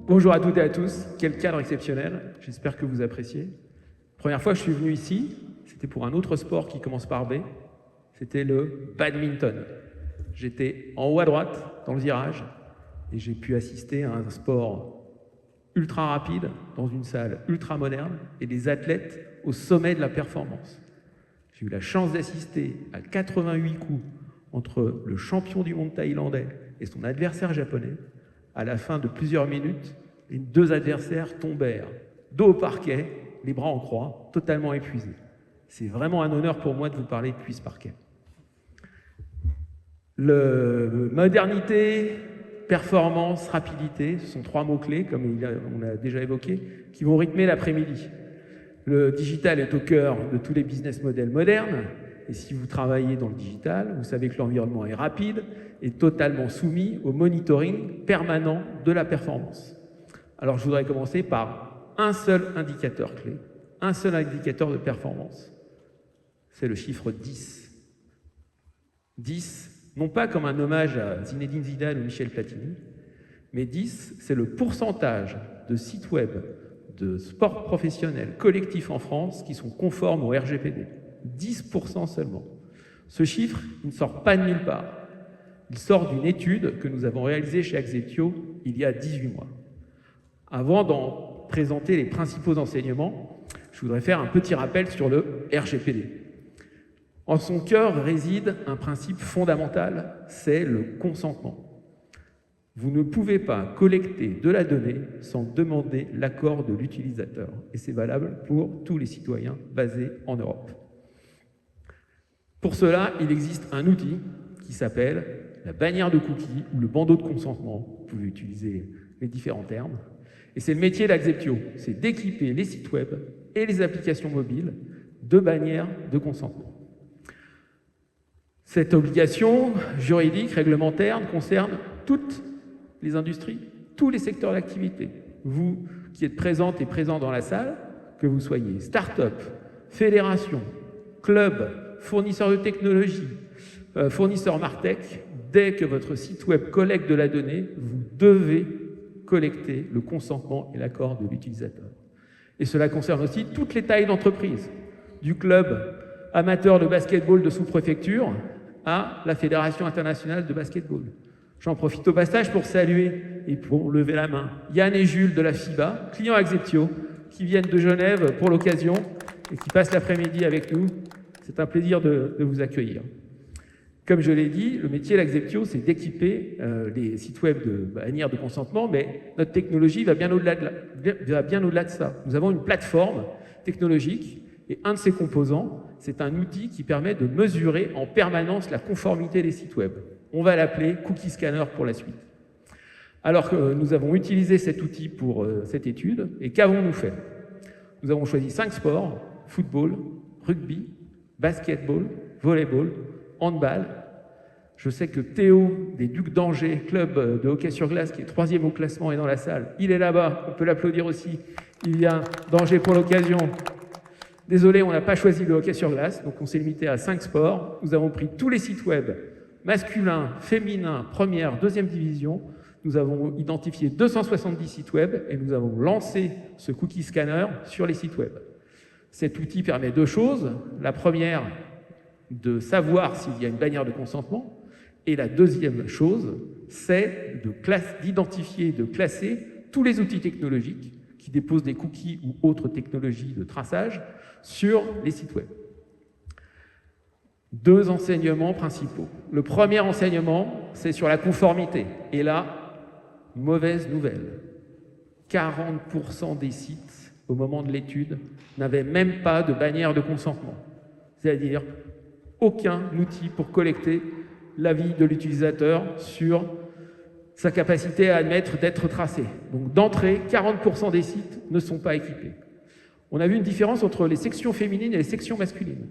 Bonjour à toutes et à tous, quel cadre exceptionnel, j'espère que vous appréciez. Première fois que je suis venu ici, c'était pour un autre sport qui commence par B, c'était le badminton. J'étais en haut à droite, dans le virage, et j'ai pu assister à un sport ultra rapide, dans une salle ultra moderne, et des athlètes au sommet de la performance. J'ai eu la chance d'assister à 88 coups entre le champion du monde thaïlandais et son adversaire japonais. À la fin de plusieurs minutes, les deux adversaires tombèrent dos au parquet, les bras en croix, totalement épuisés. C'est vraiment un honneur pour moi de vous parler de cuisse parquet. Modernité, performance, rapidité, ce sont trois mots-clés, comme on l'a déjà évoqué, qui vont rythmer l'après-midi. Le digital est au cœur de tous les business models modernes, et si vous travaillez dans le digital, vous savez que l'environnement est rapide et totalement soumis au monitoring permanent de la performance. Alors je voudrais commencer par un seul indicateur clé, un seul indicateur de performance. C'est le chiffre 10. 10, non pas comme un hommage à Zinedine Zidane ou Michel Platini, mais 10, c'est le pourcentage de sites web de sport professionnel collectif en France qui sont conformes au RGPD. 10% seulement. Ce chiffre, il ne sort pas de nulle part. Il sort d'une étude que nous avons réalisée chez Axeptio il y a 18 mois. Avant d'en présenter les principaux enseignements, je voudrais faire un petit rappel sur le RGPD. En son cœur réside un principe fondamental, c'est le consentement. Vous ne pouvez pas collecter de la donnée sans demander l'accord de l'utilisateur. Et c'est valable pour tous les citoyens basés en Europe. Pour cela, il existe un outil qui s'appelle la bannière de cookies ou le bandeau de consentement. Vous pouvez utiliser les différents termes. Et c'est le métier d'Axeptio, c'est d'équiper les sites web et les applications mobiles de bannières de consentement. Cette obligation juridique, réglementaire, concerne toutes les industries, tous les secteurs d'activité. Vous qui êtes présentes et présents dans la salle, que vous soyez start-up, fédération, club, fournisseur de technologie, fournisseur Martech, dès que votre site web collecte de la donnée, vous devez collecter le consentement et l'accord de l'utilisateur. Et cela concerne aussi toutes les tailles d'entreprise, du club amateur de basketball de sous-préfecture à la Fédération internationale de basketball. J'en profite au passage pour saluer et pour lever la main Yann et Jules de la FIBA, clients Axeptio, qui viennent de Genève pour l'occasion et qui passent l'après-midi avec nous. C'est un plaisir de vous accueillir. Comme je l'ai dit, le métier d'Axeptio, c'est d'équiper les sites web de bannières de consentement, mais notre technologie va bien au-delà de ça. Nous avons une plateforme technologique et un de ses composants, c'est un outil qui permet de mesurer en permanence la conformité des sites web. On va l'appeler Cookie Scanner pour la suite. Alors que nous avons utilisé cet outil pour cette étude, et qu'avons-nous fait? Nous avons choisi 5 sports, football, rugby, basketball, volleyball, handball. Je sais que Théo des Ducs d'Angers, club de hockey sur glace, qui est 3e au classement, est dans la salle. Il est là-bas, on peut l'applaudir aussi. Il vient d'Angers pour l'occasion. Désolé, on n'a pas choisi le hockey sur glace, donc on s'est limité à 5 sports. Nous avons pris tous les sites web, masculins, féminins, première, deuxième division. Nous avons identifié 270 sites web et nous avons lancé ce cookie scanner sur les sites web. Cet outil permet 2 choses. La première, de savoir s'il y a une bannière de consentement. Et la deuxième chose, c'est d'identifier, de classer tous les outils technologiques qui déposent des cookies ou autres technologies de traçage sur les sites web. 2 enseignements principaux. Le premier enseignement, c'est sur la conformité. Et là, mauvaise nouvelle. 40% des sites, au moment de l'étude, n'avaient même pas de bannière de consentement. C'est-à-dire aucun outil pour collecter l'avis de l'utilisateur sur sa capacité à admettre d'être tracé. Donc d'entrée, 40% des sites ne sont pas équipés. On a vu une différence entre les sections féminines et les sections masculines.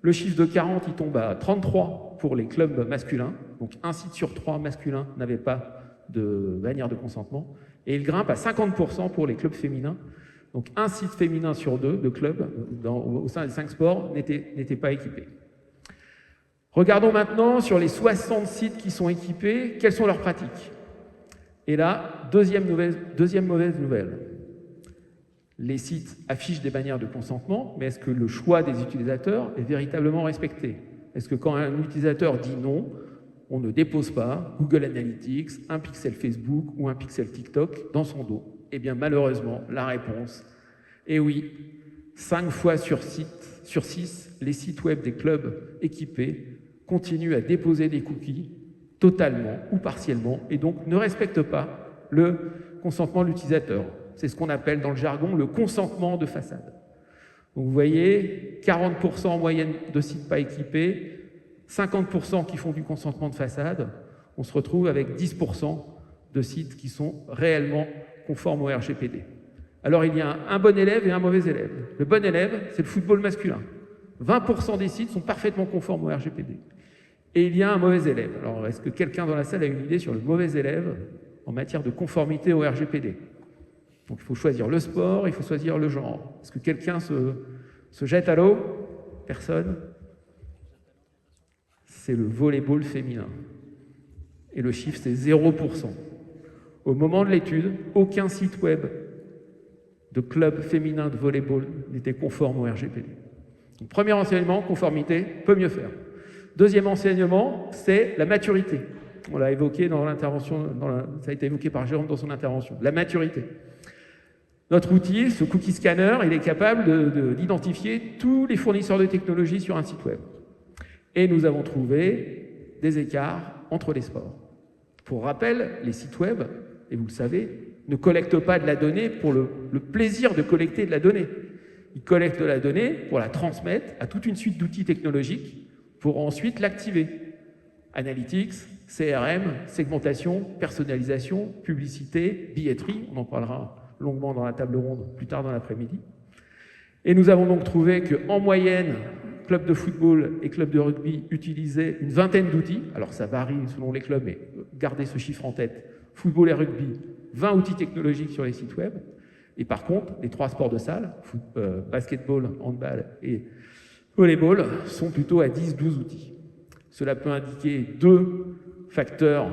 Le chiffre de 40, il tombe à 33 pour les clubs masculins. Donc un site sur 3 masculins n'avait pas de bannière de consentement. Et il grimpe à 50% pour les clubs féminins. Donc un site féminin sur 2 de clubs au sein des 5 sports n'était pas équipé. Regardons maintenant sur les 60 sites qui sont équipés, quelles sont leurs pratiques. Et là, deuxième mauvaise nouvelle. Les sites affichent des bannières de consentement, mais est-ce que le choix des utilisateurs est véritablement respecté? Est-ce que quand un utilisateur dit non, on ne dépose pas Google Analytics, un pixel Facebook ou un pixel TikTok dans son dos? Eh bien, malheureusement, la réponse est oui. 5 fois sur 6, les sites web des clubs équipés continuent à déposer des cookies totalement ou partiellement et donc ne respectent pas le consentement de l'utilisateur. C'est ce qu'on appelle dans le jargon le consentement de façade. Donc vous voyez, 40% en moyenne de sites pas équipés, 50% qui font du consentement de façade, on se retrouve avec 10% de sites qui sont réellement conformes au RGPD. Alors il y a un bon élève et un mauvais élève. Le bon élève, c'est le football masculin. 20% des sites sont parfaitement conformes au RGPD. Et il y a un mauvais élève. Alors est-ce que quelqu'un dans la salle a une idée sur le mauvais élève en matière de conformité au RGPD? Donc il faut choisir le sport, il faut choisir le genre. Est-ce que quelqu'un se jette à l'eau? Personne? C'est le volleyball féminin. Et le chiffre, c'est 0%. Au moment de l'étude, aucun site web de club féminin de volleyball n'était conforme au RGPD. Donc, premier enseignement, conformité, peut mieux faire. Deuxième enseignement, c'est la maturité. On l'a évoqué dans l'intervention, ça a été évoqué par Jérôme dans son intervention. La maturité. Notre outil, ce cookie scanner, il est capable d'identifier tous les fournisseurs de technologies sur un site web. Et nous avons trouvé des écarts entre les sports. Pour rappel, les sites web, et vous le savez, ne collectent pas de la donnée pour le plaisir de collecter de la donnée. Ils collectent de la donnée pour la transmettre à toute une suite d'outils technologiques pour ensuite l'activer. Analytics, CRM, segmentation, personnalisation, publicité, billetterie, on en parlera longuement dans la table ronde plus tard dans l'après-midi. Et nous avons donc trouvé qu'en moyenne, clubs de football et clubs de rugby utilisaient une vingtaine d'outils. Alors ça varie selon les clubs, mais gardez ce chiffre en tête. Football et rugby, 20 outils technologiques sur les sites web. Et par contre, les 3 sports de salle, basketball, handball et volleyball, sont plutôt à 10-12 outils. Cela peut indiquer 2 facteurs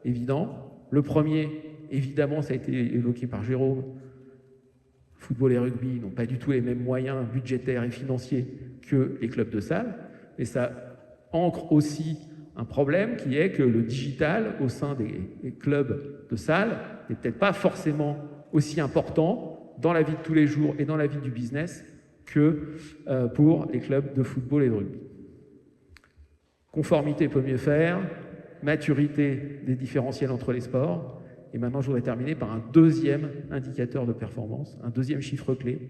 évidents. Le premier, évidemment, ça a été évoqué par Jérôme, football et rugby n'ont pas du tout les mêmes moyens budgétaires et financiers que les clubs de salle, et ça ancre aussi un problème qui est que le digital au sein des clubs de salle n'est peut-être pas forcément aussi important dans la vie de tous les jours et dans la vie du business que pour les clubs de football et de rugby. Conformité peut mieux faire, maturité des différentiels entre les sports. Et maintenant, je voudrais terminer par un deuxième indicateur de performance, un deuxième chiffre clé,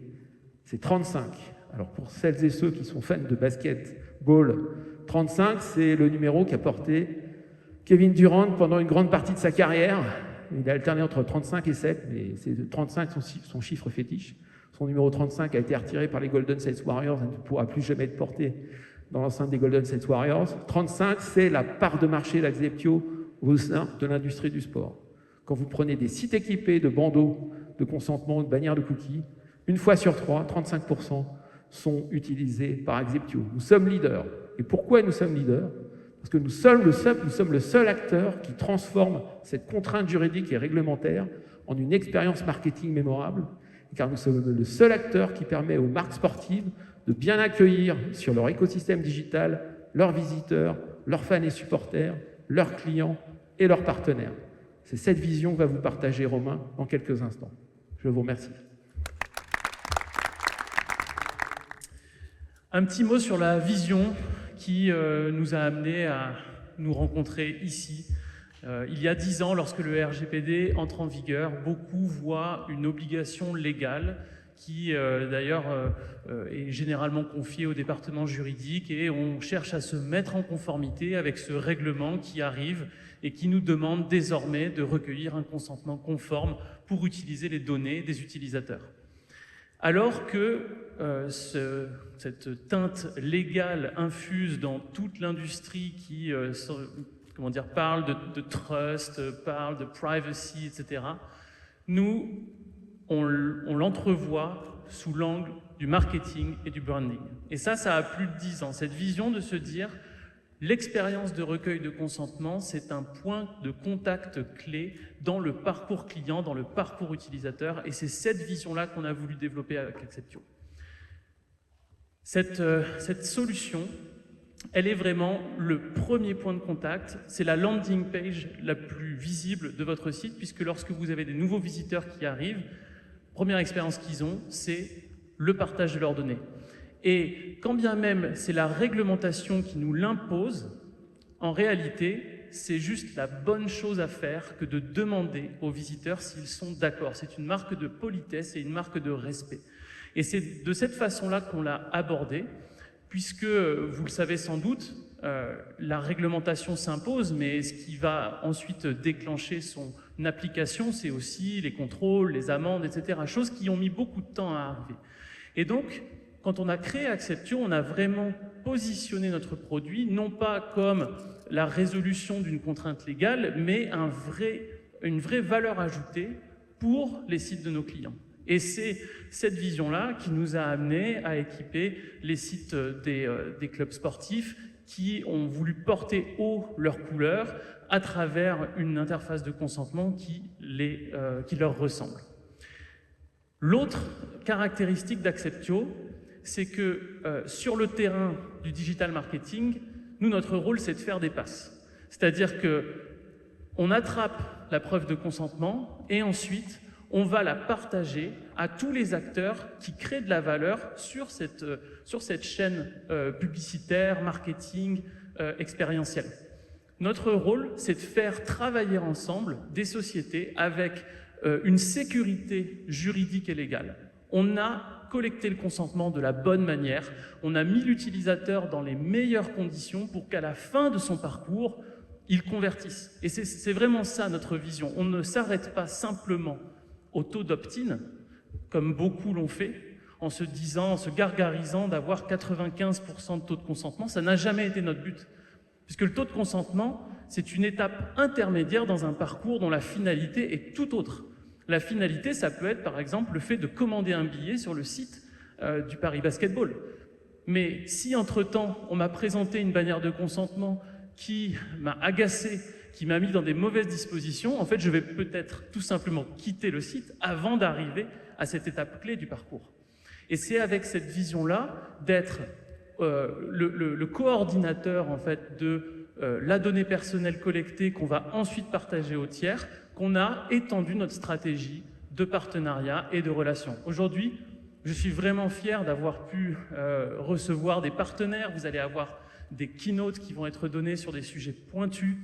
c'est 35. Alors pour celles et ceux qui sont fans de basketball, 35, c'est le numéro qu'a porté Kevin Durant pendant une grande partie de sa carrière. Il a alterné entre 35 et 7, mais c'est 35 son chiffre fétiche. Son numéro 35 a été retiré par les Golden State Warriors et ne pourra plus jamais être porté dans l'enceinte des Golden State Warriors. 35, c'est la part de marché d'Axeptio au sein de l'industrie du sport. Quand vous prenez des sites équipés de bandeaux de consentement, de bannières de cookies, 1 fois sur 3, 35% sont utilisés par Axeptio. Nous sommes leaders. Et pourquoi nous sommes leaders? Parce que nous sommes le seul acteur qui transforme cette contrainte juridique et réglementaire en une expérience marketing mémorable, car nous sommes le seul acteur qui permet aux marques sportives de bien accueillir sur leur écosystème digital leurs visiteurs, leurs fans et supporters, leurs clients et leurs partenaires. C'est cette vision que va vous partager Romain dans quelques instants. Je vous remercie. Un petit mot sur la vision qui nous a amenés à nous rencontrer ici. Il y a 10 ans, lorsque le RGPD entre en vigueur, beaucoup voient une obligation légale qui d'ailleurs est généralement confiée au département juridique, et on cherche à se mettre en conformité avec ce règlement qui arrive et qui nous demande désormais de recueillir un consentement conforme pour utiliser les données des utilisateurs. Alors que cette teinte légale infuse dans toute l'industrie qui parle de trust, parle de privacy, etc., nous, on l'entrevoit sous l'angle du marketing et du branding. Et ça a plus de 10 ans. Cette vision de se dire, L'expérience de recueil de consentement, c'est un point de contact clé dans le parcours client, dans le parcours utilisateur, et c'est cette vision-là qu'on a voulu développer avec Acceptio. Cette solution, elle est vraiment le premier point de contact, c'est la landing page la plus visible de votre site, puisque lorsque vous avez des nouveaux visiteurs qui arrivent, première expérience qu'ils ont, c'est le partage de leurs données. Et quand bien même c'est la réglementation qui nous l'impose, en réalité, c'est juste la bonne chose à faire que de demander aux visiteurs s'ils sont d'accord. C'est une marque de politesse et une marque de respect. Et c'est de cette façon-là qu'on l'a abordé, puisque, vous le savez sans doute, la réglementation s'impose, mais ce qui va ensuite déclencher son application, c'est aussi les contrôles, les amendes, etc. Choses qui ont mis beaucoup de temps à arriver. Et donc, quand on a créé Acceptio, on a vraiment positionné notre produit, non pas comme la résolution d'une contrainte légale, mais une vraie valeur ajoutée pour les sites de nos clients. Et c'est cette vision-là qui nous a amené à équiper les sites des clubs sportifs qui ont voulu porter haut leurs couleurs à travers une interface de consentement qui leur ressemble. L'autre caractéristique d'Acceptio, c'est que sur le terrain du digital marketing, nous, notre rôle, c'est de faire des passes. C'est-à-dire qu'on attrape la preuve de consentement et ensuite, on va la partager à tous les acteurs qui créent de la valeur sur cette chaîne publicitaire, marketing, expérientielle. Notre rôle, c'est de faire travailler ensemble des sociétés avec une sécurité juridique et légale. On a collecté le consentement de la bonne manière, on a mis l'utilisateur dans les meilleures conditions pour qu'à la fin de son parcours, il convertisse. Et c'est vraiment ça notre vision. On ne s'arrête pas simplement au taux d'opt-in, comme beaucoup l'ont fait, en se gargarisant d'avoir 95% de taux de consentement. Ça n'a jamais été notre but, puisque le taux de consentement, c'est une étape intermédiaire dans un parcours dont la finalité est tout autre. La finalité, ça peut être par exemple le fait de commander un billet sur le site du Paris Basketball. Mais si entre-temps, on m'a présenté une bannière de consentement qui m'a agacé, qui m'a mis dans des mauvaises dispositions, en fait, je vais peut-être tout simplement quitter le site avant d'arriver à cette étape clé du parcours. Et c'est avec cette vision-là d'être le coordinateur en fait, de la donnée personnelle collectée qu'on va ensuite partager aux tiers, qu'on a étendu notre stratégie de partenariat et de relations. Aujourd'hui, je suis vraiment fier d'avoir pu recevoir des partenaires. Vous allez avoir des keynotes qui vont être donnés sur des sujets pointus.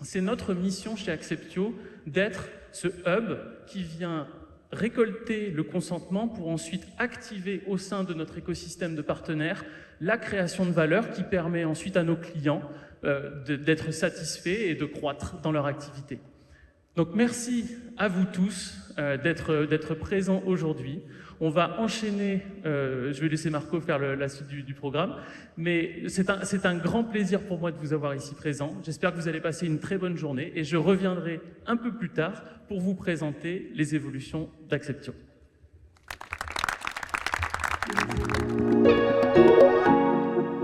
C'est notre mission chez Acceptio d'être ce hub qui vient récolter le consentement pour ensuite activer au sein de notre écosystème de partenaires la création de valeur qui permet ensuite à nos clients d'être satisfaits et de croître dans leur activité. Donc merci à vous tous d'être présents aujourd'hui. On va enchaîner, je vais laisser Marco faire la suite du programme, mais c'est un grand plaisir pour moi de vous avoir ici présent. J'espère que vous allez passer une très bonne journée et je reviendrai un peu plus tard pour vous présenter les évolutions d'Acceptio.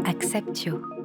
Acceptio.